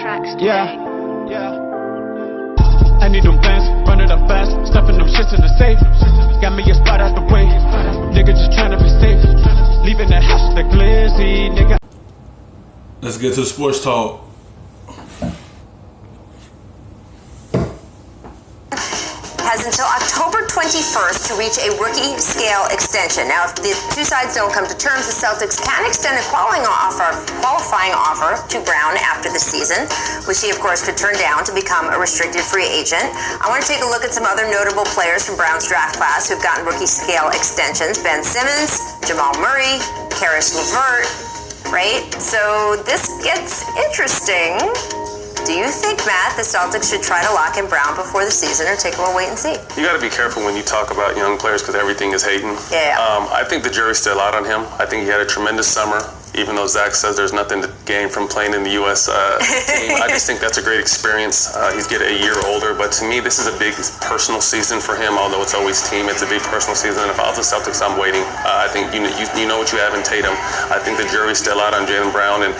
tracks today. Yeah. I need them bands, run it up fast, stuffing them shits in the safe. Got me a spot out the way, nigga just tryna be safe. Leaving the house with the glizzy, nigga. Let's get to the sports talk. Has until October 21st to reach a rookie scale extension. Now, if the two sides don't come to terms, the Celtics can extend a qualifying offer to Brown after the season, which he, of course, could turn down to become a restricted free agent. I want to take a look at some other notable players from Brown's draft class who've gotten rookie scale extensions. Ben Simmons, Jamal Murray, Karis LeVert, right? So this gets interesting. Do you think, Matt, the Celtics should try to lock in Brown before the season or take a little wait and see? You got to be careful when you talk about young players because everything is hating. Yeah. I think the jury's still out on him. I think he had a tremendous summer, even though Zach says there's nothing to gain from playing in the U.S. team. I just think that's a great experience. He's getting a year older, but to me, this is a big personal season for him, although it's always team. It's a big personal season. And if I was the Celtics, I'm waiting. I think you know what you have in Tatum. I think the jury's still out on Jalen Brown, and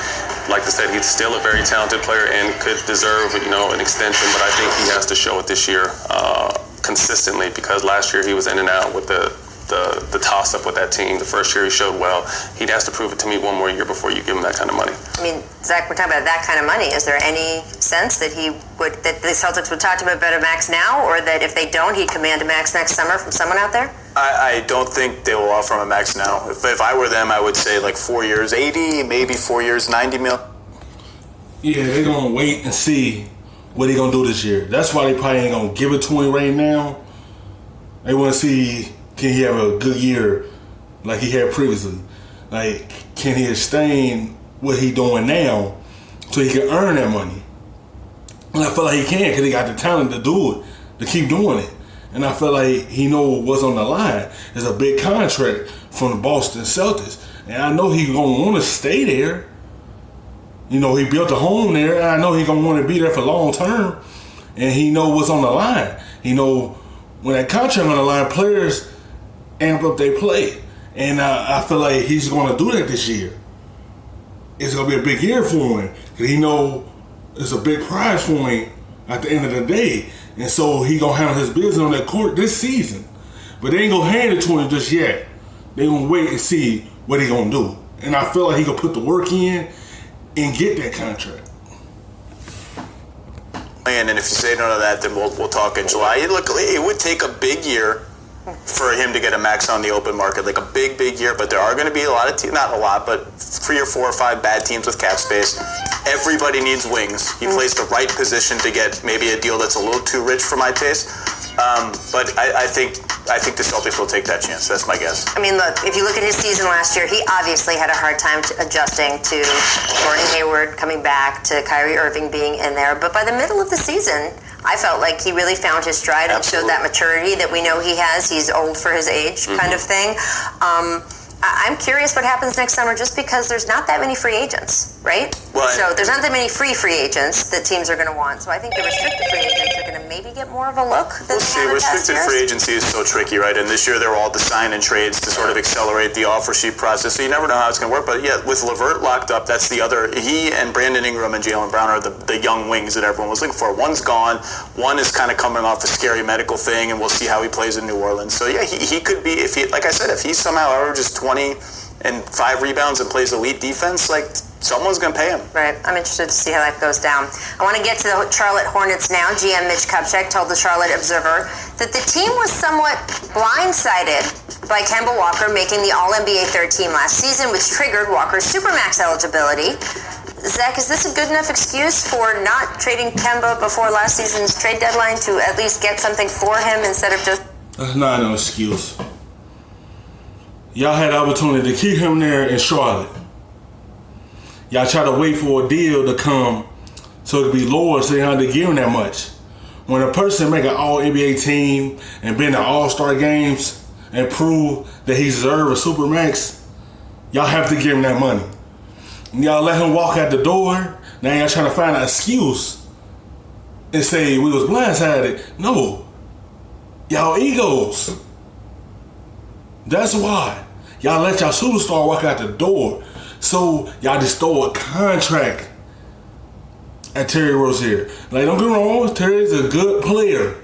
like I said, he's still a very talented player and could deserve, an extension, but I think he has to show it this year consistently because last year he was in and out with the toss-up with that team. The first year he showed well. He has to prove it to me one more year before you give him that kind of money. I mean, Zach, we're talking about that kind of money. Is there any sense that that the Celtics would talk to him about a max now, or that if they don't, he'd command a max next summer from someone out there? I don't think they will offer him a max now. If I were them, I would say like 4 years, 80, maybe 4 years, 90 mil. Yeah, they're going to wait and see what he going to do this year. That's why they probably ain't going to give it to him right now. They want to see, can he have a good year like he had previously? Like, can he sustain what he doing now so he can earn that money? And I feel like he can because he got the talent to do it, to keep doing it. And I feel like he knows what's on the line. It's a big contract from the Boston Celtics. And I know he's going to want to stay there. He built a home there, and I know he's going to want to be there for long term. And he know what's on the line. He know when that contract on the line, players amp up their play. And I feel like he's going to do that this year. It's going to be a big year for him. Because he know it's a big prize for him at the end of the day. And so he going to handle his business on that court this season. But they ain't going to hand it to him just yet. They going to wait and see what he going to do. And I feel like he going to put the work in and get that contract. And if you say none of that, then we'll talk in July. It would take a big year for him to get a max on the open market, like a big year. But there are going to be a lot of teams, not a lot, but 3 or 4 or 5 bad teams with cap space. Everybody needs wings. He plays the right position to get maybe a deal that's a little too rich for my taste. But I think the Celtics will take that chance. That's my guess. I mean, look, if you look at his season last year, he obviously had a hard time adjusting to Gordon Hayward coming back, to Kyrie Irving being in there. But by the middle of the season, I felt like he really found his stride and showed that maturity that we know he has. He's old for his age kind of thing. I'm curious what happens next summer just because there's not that many free agents, right? Well, so there's not that many free agents that teams are going to want. So I think the restricted free agents are going to maybe get more of a look than we'll see. Restricted free agency is so tricky, right? And this year they were all design and trades to sort of accelerate the offer sheet process. So you never know how it's going to work. But yeah, with LeVert locked up, that's the other. He and Brandon Ingram and Jalen Brown are the young wings that everyone was looking for. One's gone. One is kind of coming off a scary medical thing, and we'll see how he plays in New Orleans. So yeah, he could be, if he, like I said, if he somehow averages 20 and 5 rebounds and plays elite defense, like someone's going to pay him. Right. I'm interested to see how that goes down. I want to get to the Charlotte Hornets now. GM Mitch Kupchak told the Charlotte Observer that the team was somewhat blindsided by Kemba Walker making the All-NBA third team last season, which triggered Walker's Supermax eligibility. Zach, is this a good enough excuse for not trading Kemba before last season's trade deadline to at least get something for him instead of just... That's not no excuse. Y'all had the opportunity to keep him there in Charlotte. Y'all try to wait for a deal to come so it could be lower so you don't have to give him that much. When a person make an all-NBA team and been to all-star games and prove that he deserves a Supermax, y'all have to give him that money. And y'all let him walk out the door, now y'all trying to find an excuse and say we was blindsided. No. Y'all egos. That's why. Y'all let y'all superstar walk out the door. So y'all just throw a contract at Terry Rozier. Like, don't get me wrong, Terry's a good player,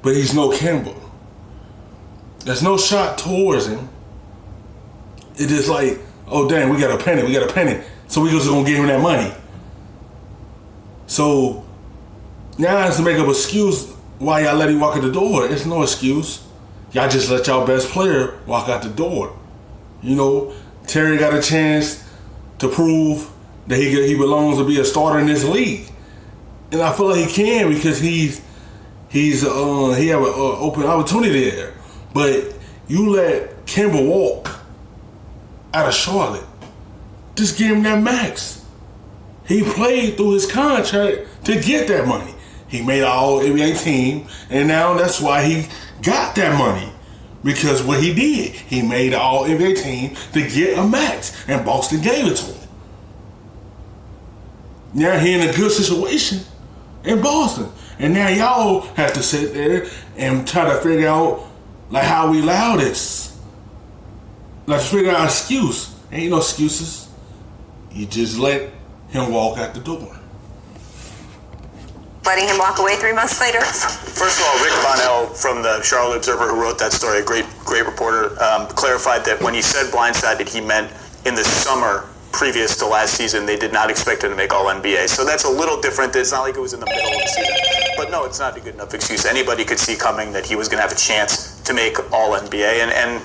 but he's no Kemba. There's no shot towards him. It is like, oh damn, we got a penny. So we just gonna give him that money. So now it's to make up an excuse why y'all let him walk out the door. It's no excuse. Y'all just let y'all best player walk out the door. You know, Terry got a chance to prove that he belongs to be a starter in this league, and I feel like he can because he have an open opportunity there. But you let Kemba walk out of Charlotte. Just give him that max. He played through his contract to get that money. He made an All-NBA team, and now that's why he got that money. Because what he did, he made an All-NBA team to get a max, and Boston gave it to him. Now he in a good situation in Boston. And now y'all have to sit there and try to figure out like how we allow this. Let's figure out an excuse. Ain't no excuses. You just let him walk out the door. Letting him walk away 3 months later? First of all, Rick Bonnell from the Charlotte Observer, who wrote that story, a great reporter, clarified that when he said blindsided, he meant in the summer previous to last season, they did not expect him to make All-NBA. So that's a little different. It's not like it was in the middle of the season. But no, it's not a good enough excuse. Anybody could see coming that he was going to have a chance to make All-NBA. And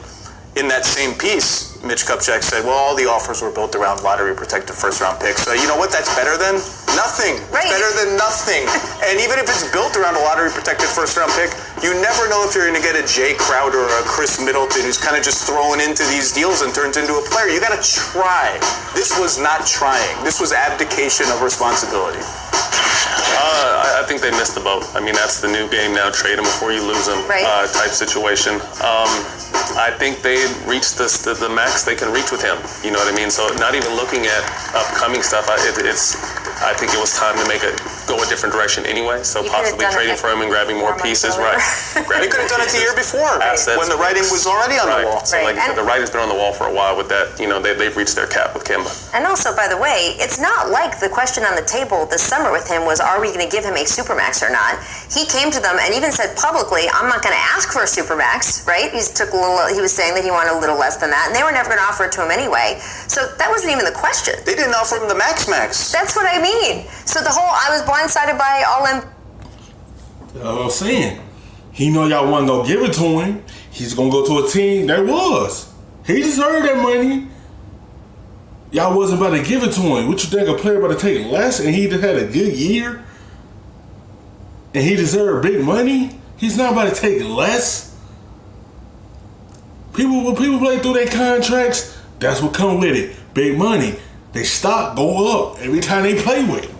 in that same piece, Mitch Kupchak said, well, all the offers were built around lottery-protected first-round picks. So you know what? That's better than nothing. Right. Better than nothing. And even if it's built around a lottery-protected first-round pick, you never know if you're going to get a Jay Crowder or a Chris Middleton who's kind of just thrown into these deals and turns into a player. You got to try. This was not trying. This was abdication of responsibility. I think they missed the boat. I mean, that's the new game now. Trade him before you lose him, right. Type situation. I think they reached the max they can reach with him. You know what I mean? So not even looking at upcoming stuff, I think it was time to go a different direction anyway. So possibly trading for him and grabbing more pieces, right? They could have done it the year before, when the writing was already on the wall. So like you said, the writing's been on the wall for a while with that. You know, they've reached their cap with Kemba. And also, by the way, it's not like the question on the table this summer with him was, are we going to give him a supermax or not? He came to them and even said publicly, I'm not going to ask for a supermax, right? He was saying that he wanted a little less than that, and they were never going to offer it to him anyway. So that wasn't even the question. They didn't offer him the max. That's what I mean. So the whole, I was blindsided by all them. I'm saying, he know y'all wasn't gonna give it to him. He's gonna go to a team that was. He deserved that money. Y'all wasn't about to give it to him. What you think, a player about to take less and he just had a good year? And he deserved big money? He's not about to take less. When people play through their contracts, that's what come with it. Big money. They stock go up every time they play with him.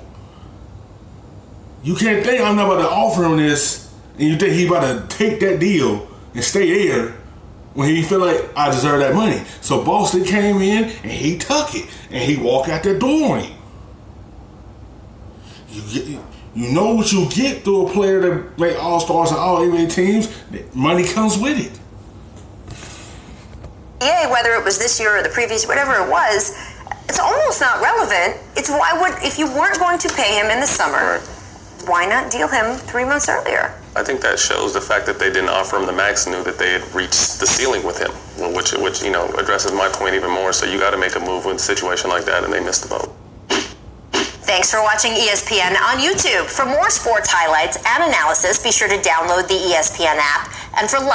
You can't think I'm not about to offer him this and you think he about to take that deal and stay there when he feel like I deserve that money. So Boston came in and he took it and he walked out that door on him. You know what you get through a player that make all-stars and all-NBA teams. Money comes with it. Yeah, whether it was this year or the previous, whatever it was, it's almost not relevant. It's if you weren't going to pay him in the summer, why not deal him 3 months earlier? I think that shows the fact that they didn't offer him the max, knew that they had reached the ceiling with him, which you know addresses my point even more. So you got to make a move with a situation like that, and they missed the boat. Thanks for watching ESPN on YouTube. For more sports highlights and analysis, be sure to download the ESPN app. And for live